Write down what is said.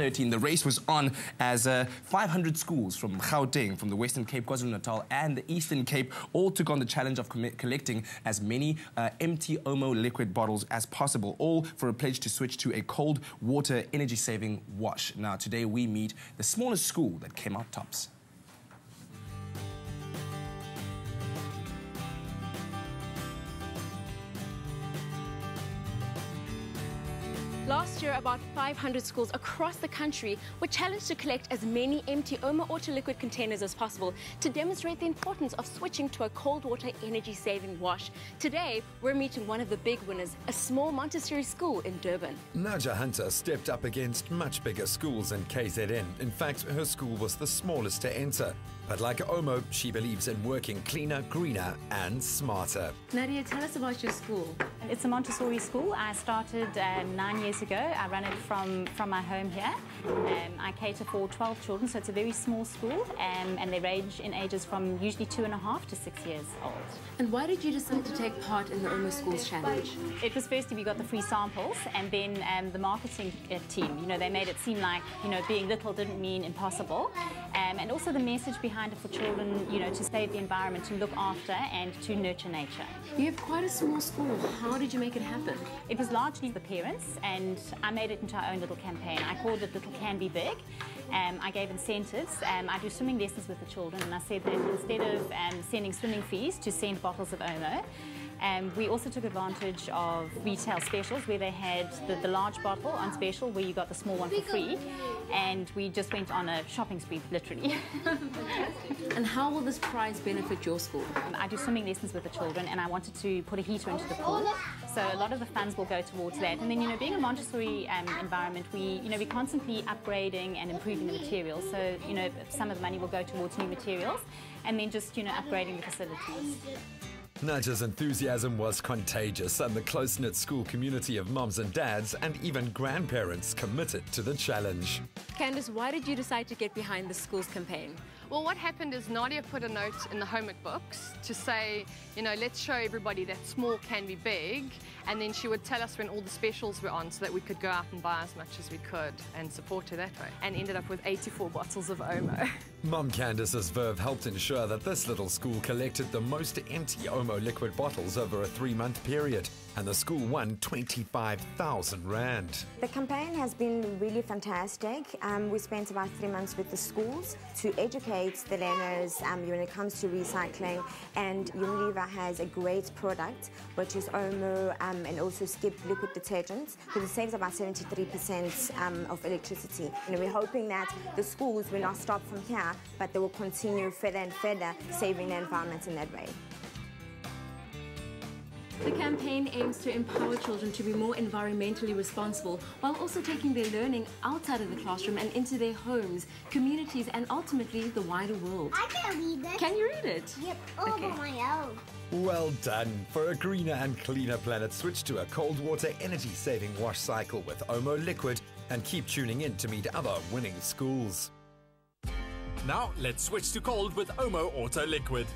2013, the race was on as 500 schools from Gauteng, from the Western Cape, KwaZulu-Natal and the Eastern Cape all took on the challenge of collecting as many empty Omo liquid bottles as possible, all for a pledge to switch to a cold water energy-saving wash. Now, today we meet the smallest school that came out tops. Last year, about 500 schools across the country were challenged to collect as many empty Omo Auto liquid containers as possible to demonstrate the importance of switching to a cold water energy-saving wash. Today, we're meeting one of the big winners, a small Montessori school in Durban. Naja Hunter stepped up against much bigger schools in KZN. In fact, her school was the smallest to enter. But like Omo, she believes in working cleaner, greener and smarter. Nadia, tell us about your school. It's a Montessori school. I started 9 years ago. I run it from my home here. I cater for 12 children, so it's a very small school, and they range in ages from usually 2.5 to 6 years old. And why did you decide to take part in the Omo Schools Challenge? It was firstly we got the free samples, and then the marketing team, they made it seem like, being little didn't mean impossible. And also the message behind it for children, to save the environment, to look after and to nurture nature. You have quite a small school. How did you make it happen? It was largely the parents, and I made it into our own little campaign. I called it Little Can Be Big. I gave incentives. I do swimming lessons with the children, and I said that instead of sending swimming fees, to send bottles of Omo. We also took advantage of retail specials where they had the large bottle on special where you got the small one for free, and we just went on a shopping spree, literally. And how will this prize benefit your school? I do swimming lessons with the children, and I wanted to put a heater into the pool, so a lot of the funds will go towards that. And then, being a Montessori environment, we're constantly upgrading and improving the materials, so some of the money will go towards new materials, and then just upgrading the facilities. Naja's enthusiasm was contagious, and the close-knit school community of moms and dads and even grandparents committed to the challenge. Candice, why did you decide to get behind the school's campaign? Well, what happened is Nadia put a note in the homework books to say, let's show everybody that small can be big, and then she would tell us when all the specials were on so that we could go out and buy as much as we could and support her that way, and ended up with 84 bottles of Omo. Mum Candice's verve helped ensure that this little school collected the most empty Omo liquid bottles over a 3-month period, and the school won 25,000 rand. The campaign has been really fantastic. We spent about 3 months with the schools to educate the learners when it comes to recycling, and Unilever has a great product which is Omo and also Skip liquid detergents, because it saves about 73% of electricity. We're hoping that the schools will not stop from here, but they will continue further and further saving the environment in that way. The campaign aims to empower children to be more environmentally responsible while also taking their learning outside of the classroom and into their homes, communities, and ultimately the wider world. I can read it. Can you read it? Yep, all Okay. on my own. Well done. For a greener and cleaner planet, switch to a cold water energy-saving wash cycle with Omo Liquid, and keep tuning in to meet other winning schools. Now let's switch to cold with Omo Auto Liquid.